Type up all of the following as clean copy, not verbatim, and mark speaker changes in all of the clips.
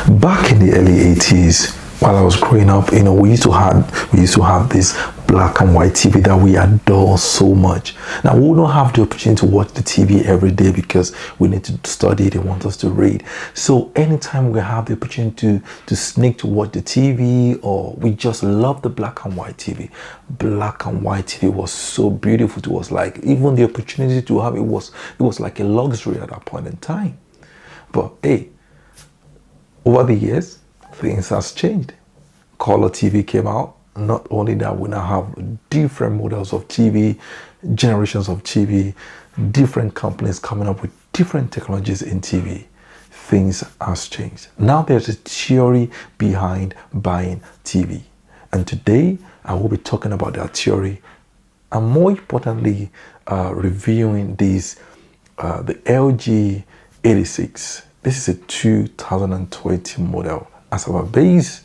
Speaker 1: Back in the early 80s, while I was growing up, we used to have this black and white TV that we adore so much. Now we don't have the opportunity to watch the TV every day because we need to study. They want us to read. So anytime we have the opportunity to sneak to watch the TV, or we just love the black and white TV. Black and white TV was so beautiful to us. Like even the opportunity to have it was like a luxury at that point in time. But hey, over the years, things has changed. Color TV came out. Not only that, we now have different models of TV, generations of TV, different companies coming up with different technologies in TV. Things has changed. Now there's a theory behind buying TV. And today I will be talking about that theory, and more importantly, reviewing the LG 86. This is a 2020 model as our base.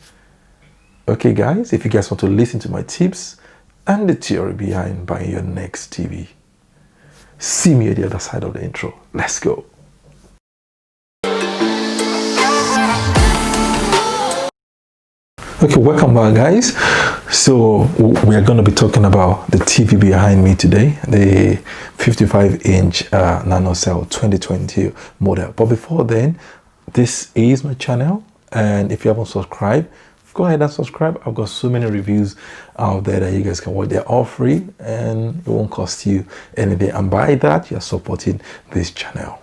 Speaker 1: Okay guys, if you guys want to listen to my tips and the theory behind buying your next TV, see me at the other side of the intro. Let's go. Okay, welcome back guys. So we are going to be talking about the TV behind me today, the 55-inch Nano Cell 2020 model. But before then, this is my channel, and if you haven't subscribed, go ahead and subscribe. I've got so many reviews out there that you guys can watch. They're all free and it won't cost you anything, and by that you're supporting this channel.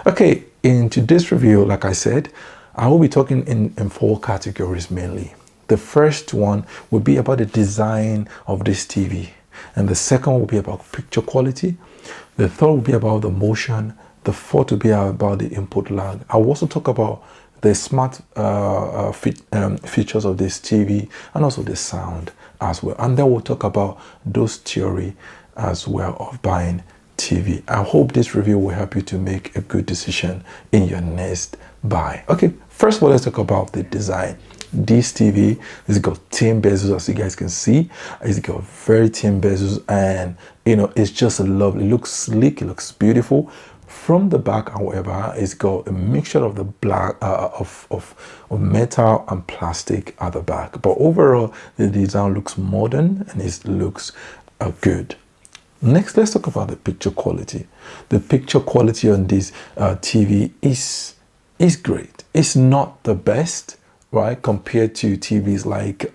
Speaker 1: Okay, in today's review, like I said, I will be talking in 4 categories mainly. The first one will be about the design of this TV, and the second will be about picture quality. The third will be about the motion. The fourth will be about the input lag. I will also talk about the smart features of this TV, and also the sound as well. And then we'll talk about those theory as well of buying TV. I hope this review will help you to make a good decision in your next buy. Okay, first of all, let's talk about the design. This TV has got thin bezels, as you guys can see. It's got very thin bezels, and it's just lovely. It looks sleek, it looks beautiful. From the back, however, it's got a mixture of the black of metal and plastic at the back. But overall, the design looks modern and it looks good. Next, let's talk about the picture quality. The picture quality on this TV is great. It's not the best, right, compared to TVs like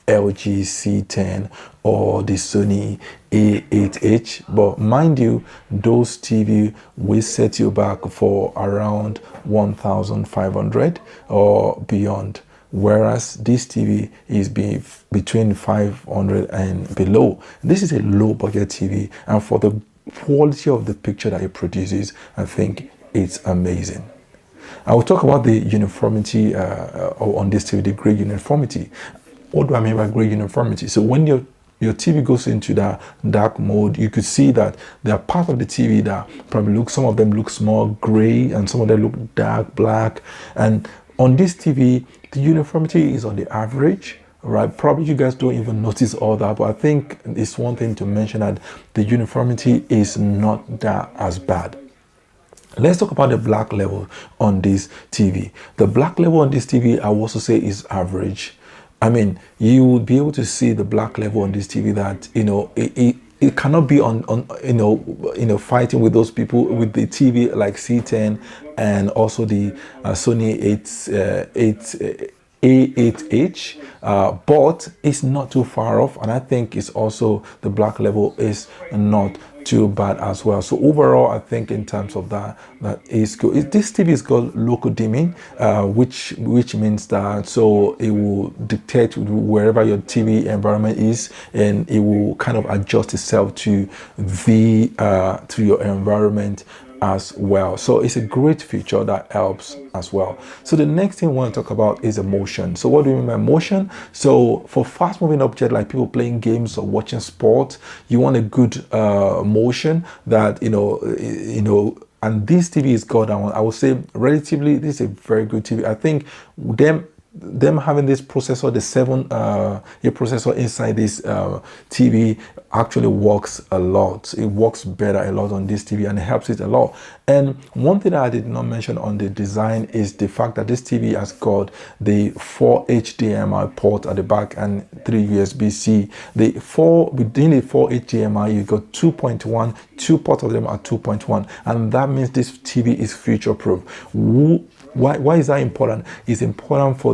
Speaker 1: LG C10 or the Sony A8H, but mind you, those TV will set you back for around 1,500 or beyond, whereas this TV is between 500 and below. This is a low budget TV, and for the quality of the picture that it produces, I think it's amazing. I will talk about the uniformity on this TV, the gray uniformity. What do I mean by gray uniformity? So when your TV goes into that dark mode, you could see that there are parts of the TV that probably some of them look more gray and some of them look dark black. And on this TV, the uniformity is on the average, right? Probably you guys don't even notice all that, but I think it's one thing to mention that the uniformity is not that as bad. Let's talk about the black level on this TV. The black level on this TV, I will also say, is average. I mean, you will be able to see the black level on this TV that, it cannot be on fighting with those people with the TV like C10 and also the Sony A8H, but it's not too far off, and I think it's also the black level is not too bad as well. So overall, I think in terms of that is good. This TV is called local dimming, which means that so it will dictate wherever your TV environment is, and it will kind of adjust itself to your environment as well. So it's a great feature that helps as well. So the next thing we want to talk about is the motion. So what do we mean by motion? So for fast moving object like people playing games or watching sport, you want a good motion that and this TV is good. I would say relatively this is a very good TV. I think them them having this processor, the 7 processor inside this TV actually works a lot. It works better a lot on this TV, and it helps it a lot. And one thing that I did not mention on the design is the fact that this TV has got the 4 HDMI port at the back and 3 USB-C. Within the 4 HDMI, you got 2.1, 2 ports of them are 2.1, and that means this TV is future-proof. Why is that important? It's important for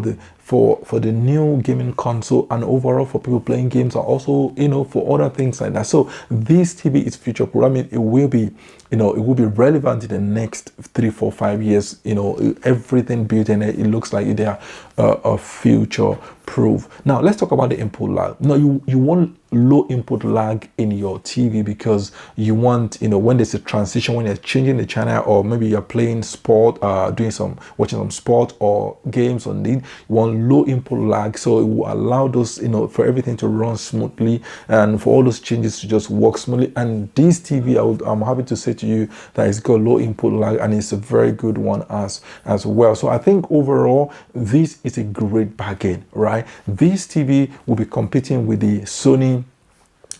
Speaker 1: the new gaming console, and overall for people playing games, and also, you know, for other things like that. So this TV is future proof. I mean, it will be, you know, it will be relevant in the next 3, 4, 5 years. You know, everything built in it, it looks like they are future proof. Now let's talk about the input lag. Now you want low input lag in your TV because you want, you know, when there's a transition, when you're changing the channel, or maybe you're playing sport, watching some sport or games on it, you want low input lag, so it will allow those, you know, for everything to run smoothly and for all those changes to just work smoothly. And this TV, I'm happy to say to you that it's got low input lag, and it's a very good one as well. So I think overall this is a great bargain, right? This TV will be competing with the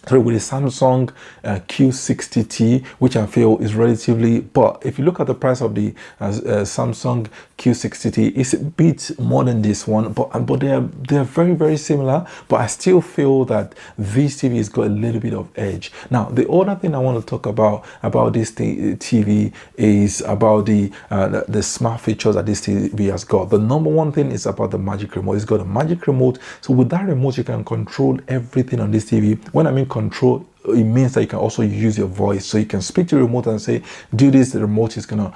Speaker 1: Samsung Q60T, which I feel is relatively, but if you look at the price of the Samsung Q60T, it's a bit more than this one, but they're very, very similar. But I still feel that this TV has got a little bit of edge. Now the other thing I want to talk about this TV is about the smart features that this TV has got. The number one thing is about the magic remote. It's got a magic remote, so with that remote you can control everything on this TV. When I mean control, it means that you can also use your voice, so you can speak to the remote and say, do this. The remote is gonna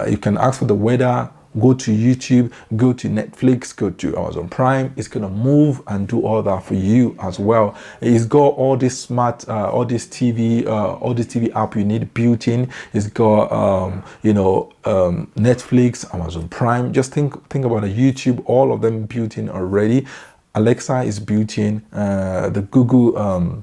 Speaker 1: you can ask for the weather, go to YouTube, go to Netflix, go to Amazon Prime. It's gonna move and do all that for you as well. It's got all this smart all this TV app you need built in. It's got Netflix, Amazon Prime. Just think about a YouTube, all of them built in already. Alexa is built in, the Google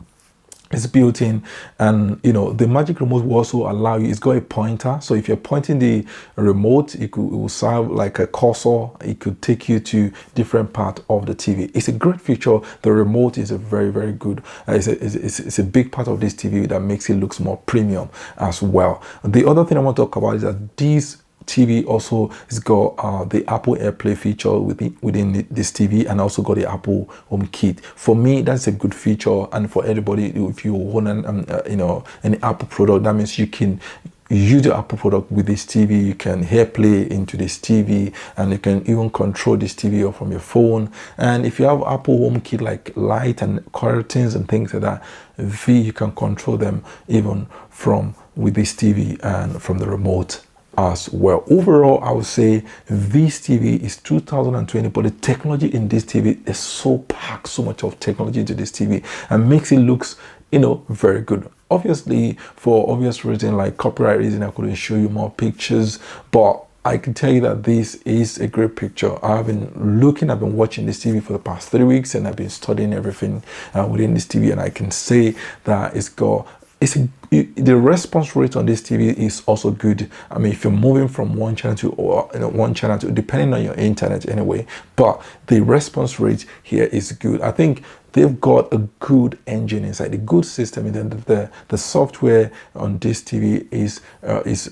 Speaker 1: is built in, and you know, the magic remote will also allow you, it's got a pointer, so if you're pointing the remote, it will serve like a cursor. It could take you to different part of the TV. It's a great feature. The remote is a very, very good, it's a big part of this TV that makes it look more premium as well. The other thing I want to talk about is that this TV also has got the Apple Airplay feature within this TV, and also got the Apple Home Kit. For me, that's a good feature, and for everybody, if you want an Apple product, that means you can use the Apple product with this TV. You can AirPlay into this TV, and you can even control this TV from your phone. And if you have Apple Home Kit like light and curtains and things like that, you can control them even from with this TV and from the remote as well. Overall, I would say this TV is 2020, but the technology in this TV is so packed, so much of technology into this TV, and makes it looks, you know, very good. Obviously, for obvious reason like copyright reason, I couldn't show you more pictures, but I can tell you that this is a great picture. I've been watching this TV for the past 3 weeks, and I've been studying everything within this TV, and I can say that the response rate on this TV is also good. I mean, if you're moving from one channel to depending on your internet anyway, but the response rate here is good. I think they've got a good engine inside, a good system, and then the software on this TV is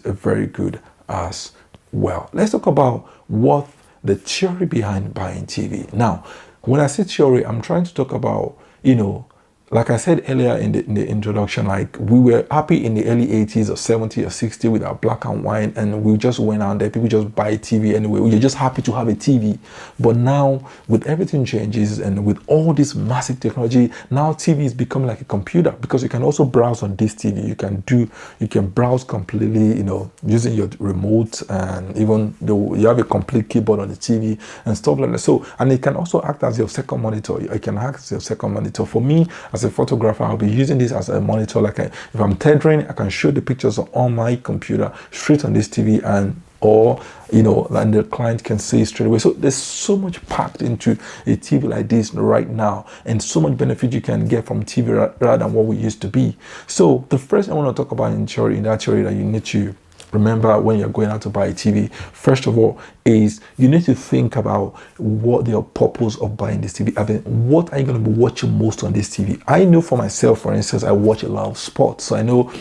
Speaker 1: very good as well. Let's talk about what the theory behind buying TV. Now, when I say theory, I'm trying to talk about, you know, like I said earlier in the introduction, like we were happy in the early 80s or 70s or 60s with our black and white, and we just went out there, people just buy TV anyway. We were just happy to have a TV. But now with everything changes, and with all this massive technology, now TV is becoming like a computer, because you can also browse on this TV. You can browse completely, you know, using your remote, and even though you have a complete keyboard on the TV and stuff like that. So, and it can also act as your second monitor. It can act as your second monitor. For me, as a photographer, I'll be using this as a monitor. Like if I'm tethering, I can show the pictures on my computer straight on this TV, and the client can see straight away. So there's so much packed into a TV like this right now, and so much benefit you can get from TV rather than what we used to be. So the first I want to talk about in that theory that you need to remember when you're going out to buy a TV, first of all, is you need to think about what the purpose of buying this TV. I mean, what are you going to be watching most on this TV? I know for myself, for instance, I watch a lot of sports. So I know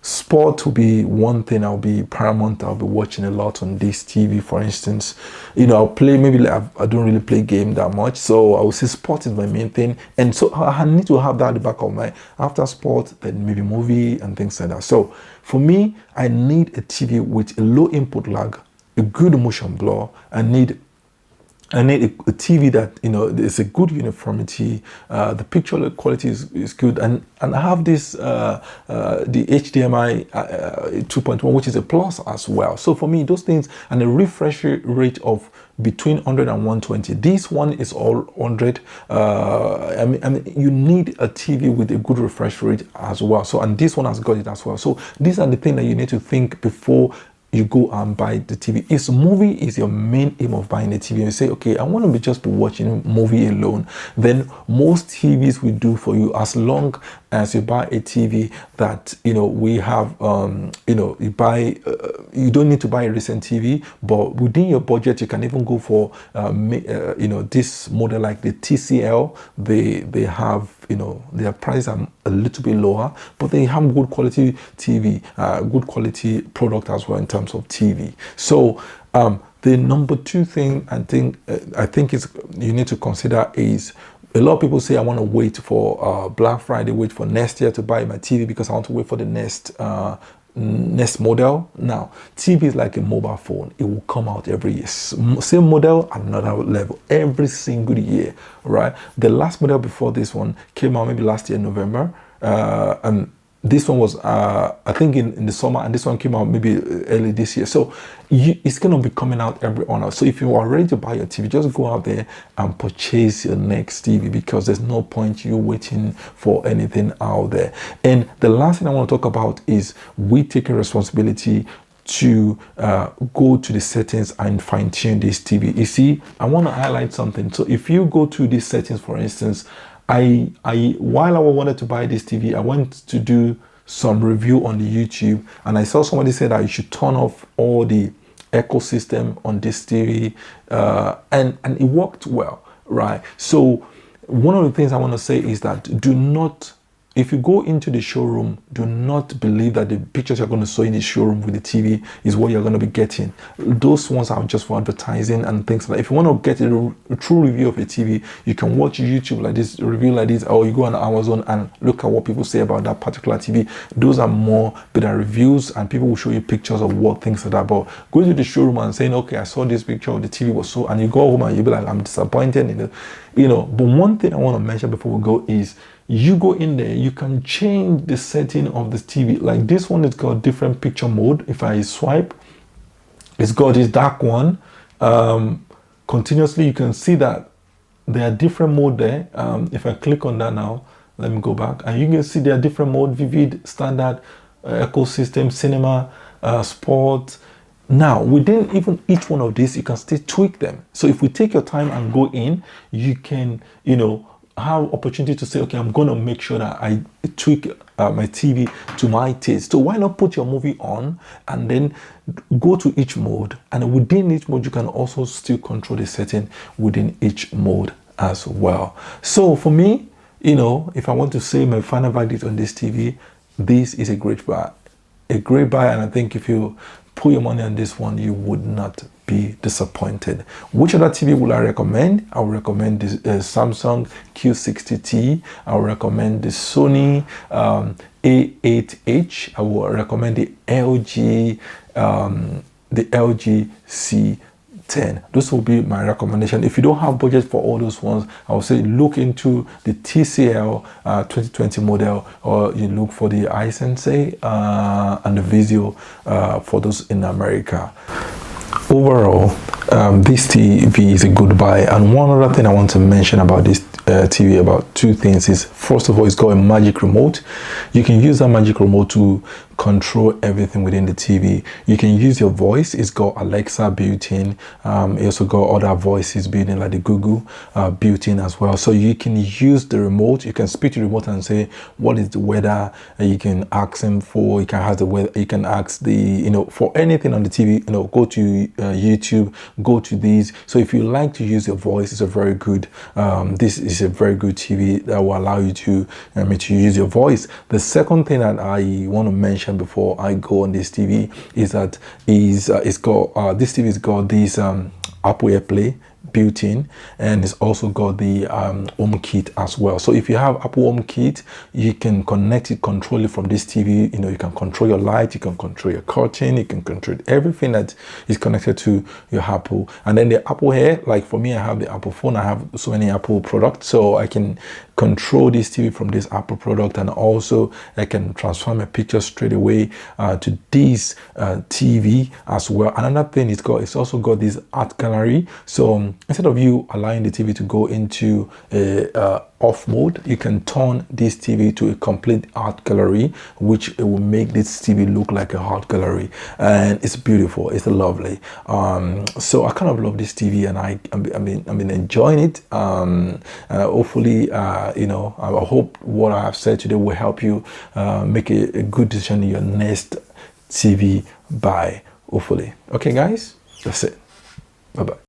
Speaker 1: sport will be one thing I'll be paramount. I'll be watching a lot on this TV. For instance, you know, I'll play, maybe like I don't really play game that much, so I would say sport is my main thing, and so I need to have that at the back of my, after sport, then maybe movie and things like that. So for me, I need a TV with a low input lag, a good motion blur. I need a TV that, you know, there's a good uniformity, the picture quality is good, and I have this the HDMI 2.1, which is a plus as well. So for me, those things, and a refresh rate of between 100 and 120. This one is all 100. I mean, you need a TV with a good refresh rate as well. So, and this one has got it as well. So these are the things that you need to think before you go and buy the TV. If movie is your main aim of buying a TV, and you say, okay, I want to be just be watching movie alone, then most TVs will do for you, as long as you buy a TV that, you know, we have, you know, you buy, you don't need to buy a recent TV, but within your budget, you can even go for, you know, this model like the TCL. They have, you know, their prices are a little bit lower, but they have good quality TV, good quality product as well in terms of TV. So the number two thing I think is you need to consider is, a lot of people say, I want to wait for Black Friday, wait for next year to buy my TV because I want to wait for the next model. Now, TV is like a mobile phone. It will come out every year. Same model, another level, every single year, right? The last model before this one came out maybe last year, November. And this one was, I think in the summer, and this one came out maybe early this year. So it's going to be coming out every hour. So if you are ready to buy your TV, just go out there and purchase your next TV, because there's no point you waiting for anything out there. And the last thing I want to talk about is we taking responsibility to go to the settings and fine tune this TV. You see, I want to highlight something. So if you go to these settings, for instance, while I wanted to buy this TV, I went to do some review on the YouTube, and I saw somebody say that you should turn off all the ecosystem on this TV, and it worked well, right? So one of the things I want to say is that do not, if you go into the showroom, do not believe that the pictures you're going to show in the showroom with the TV is what you're going to be getting. Those ones are just for advertising and things like that. If you want to get a true review of a TV, you can watch YouTube like this, review like this, or you go on Amazon and look at what people say about that particular TV. Those are more better reviews, and people will show you pictures of what things are that. But going to the showroom and saying, okay, I saw this picture of the TV was so, and you go home and you'll be like, I'm disappointed in it, you know. But one thing I want to mention before we go is, you go in there, you can change the setting of the TV. Like this one, it's got different picture mode. If I swipe, it's got this dark one. Continuously, you can see that there are different mode there. If I click on that now, let me go back, and you can see there are different mode: vivid, standard, ecosystem, cinema, sport. Now, within even each one of these, you can still tweak them. So if we take your time and go in, you can, you know, have opportunity to say, okay, I'm going to make sure that I tweak my TV to my taste. So why not put your movie on and then go to each mode, and within each mode you can also still control the setting within each mode as well. So for me, you know, if I want to say my final verdict on this TV, this is a great buy, and I think if you put your money on this one, you would not be disappointed. Which other TV will I recommend? I will recommend this Samsung Q60T. I will recommend the Sony A8H. I will recommend the LG C10. Those will be my recommendation. If you don't have budget for all those ones, I would say look into the TCL 2020 model, or you look for the iSensei and the Vizio for those in America. Overall, this TV is a good buy. And one other thing I want to mention about this TV, about two things, is first of all, it's got a magic remote. You can use that magic remote to control everything within the TV. You can use your voice. It's got Alexa built in. It also got other voices built in, like the Google built in as well. So you can use the remote. You can speak to the remote and say, what is the weather? You can ask him for, you can ask the weather, you can ask the, you know, for anything on the TV, you know, go to YouTube, go to these. So if you like to use your voice, it's a very good, this is a very good TV that will allow you to use your voice. The second thing that I want to mention before I go on this TV is that it's got this TV's got this Apple Airplay built in, and it's also got the home kit as well. So if you have Apple Home Kit, you can connect it, control it from this TV. You know, you can control your light, you can control your curtain, you can control everything that is connected to your Apple. And then the Apple Hair, like for me, I have the Apple phone, I have so many Apple products, so I can control this TV from this Apple product, and also I can transfer my picture straight away to this TV as well. Another thing it's also got this art gallery. So instead of you allowing the TV to go into off mode, you can turn this TV to a complete art gallery, which it will make this TV look like a art gallery, and it's beautiful, it's lovely. So I kind of love this TV, and I've been enjoying it. Hopefully, you know, I hope what I have said today will help you make a good decision in your next TV buy, hopefully. Okay guys, that's it. Bye bye.